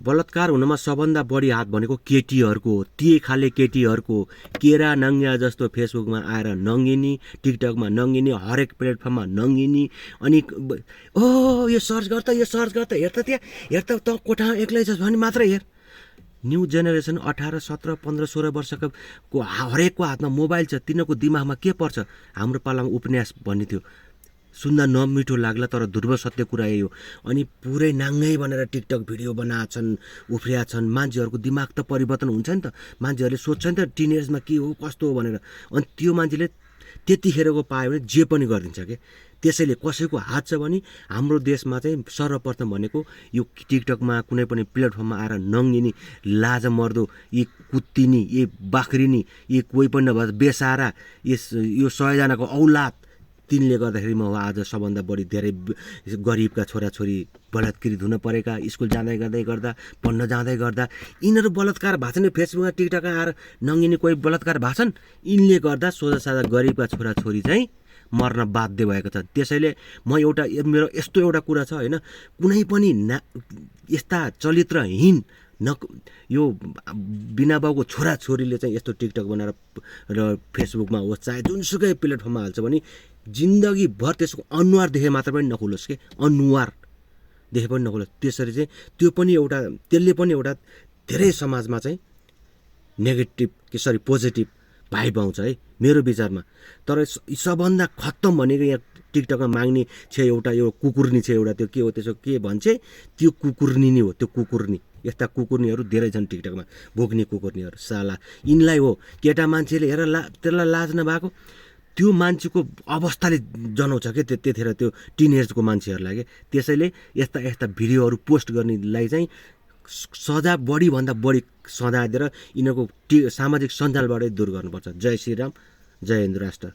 बलात्कार हुनमा सबभन्दा बढी हात भनेको केटीहरूको हो। ती खाले केटीहरूको केरा नङ्ग्या जस्तो फेसबुकमा आएर नङ्गिनी, टिकटकमा नङ्गिनी, हरेक प्लेटफर्ममा नङ्गिनी। अनि यो सर्च गर त, यो सर्च गर त, हेर त त्यहाँ, हेर त कोठामा एक्लै छस् भने मात्र हेर। न्यू जेनेरेसन 18, 17, 15, 16 वर्षको हरेकको हातमा मोबाइल छ। तिनीहरूको दिमागमा के पर्छ? हाम्रो पालामा उपन्यास भन्ने थियो, सुन्दा नमिठो लाग्ला तर ध्रुव सत्य कुरा यही हो। अनि पुरै नाङ्गै भनेर टिकटक भिडियो बनाएछन्, उफ्रियाछन्। मान्छेहरूको दिमाग त परिवर्तन हुन्छ नि त, मान्छेहरूले सोध्छ नि त टिनेजमा के हो कस्तो हो भनेर। अनि त्यो मान्छेले त्यतिखेरको पायो भने जे पनि गरिदिन्छ के। त्यसैले कसैको हात छ भने हाम्रो देशमा चाहिँ सर्वप्रथम भनेको यो टिकटकमा कुनै पनि प्लेटफर्ममा आएर नङ्गिनी, लाजमर्दो, यी कुत्तिनी, यी बाख्रिनी, यी कोही पनि नभए बेसारा, यो 100जनाको औलाद, तिनले गर्दाखेरि म आज सबभन्दा बढी धेरै गरिबका छोराछोरी बलात्कृत हुन परेका, स्कुल जाँदै गर्दै गर्दा, पढ्न जाँदै गर्दा यिनीहरू बलात्कार भएको छन्। फेसबुकमा टिकटकमा आएर नङ्गिनी कोही बलात्कार भएको छन्, यिनले गर्दा सोझा साझा गरिबका छोराछोरी चाहिँ मर्न बाध्य भएको छ। त्यसैले म मेरो यस्तो एउटा कुरा छ होइन, कुनै पनि यस्ता चरित्रहीन यो बिना बाउको छोराछोरीले चाहिँ यस्तो टिकटक बनाएर र फेसबुकमा होस् चाहे जुनसुकै प्लेटफर्ममा हाल्छ भने जिन्दगीभर त्यसको अनुहार देखे मात्र पनि नखुलोस् के, अनुहार देखे पनि नखुलोस्। त्यसरी चाहिँ त्यसले पनि एउटा धेरै समाजमा चाहिँ नेगेटिभ पोजिटिभ भाइब आउँछ है मेरो विचारमा। तर सबभन्दा खत्तम भनेको यहाँ टिकटकमा माग्ने छ एउटा, यो कुकुर्नी छ एउटा, त्यो के हो त्यसो के भन्छ, त्यो कुकुर्नी नै हो। त्यो कुकुर्नी, यस्ता कुकुर्नीहरू धेरै छन् टिकटकमा, भोग्ने कुकुर्नीहरू साला। यिनलाई हो केटा मान्छेले हेर त्यसलाई लाज नभएको, त्यो मान्छेको अवस्थाले जनाउँछ क्या त्यतिखेर त्यो टिनेजको मान्छेहरूलाई के। त्यसैले यस्ता भिडियोहरू पोस्ट गर्नेलाई चाहिँ सजा बढीभन्दा बढी सजाय दिएर यिनीहरूको सामाजिक सञ्जालबाटै दूर गर्नुपर्छ। जय श्रीराम, जय हिन्द राष्ट्र।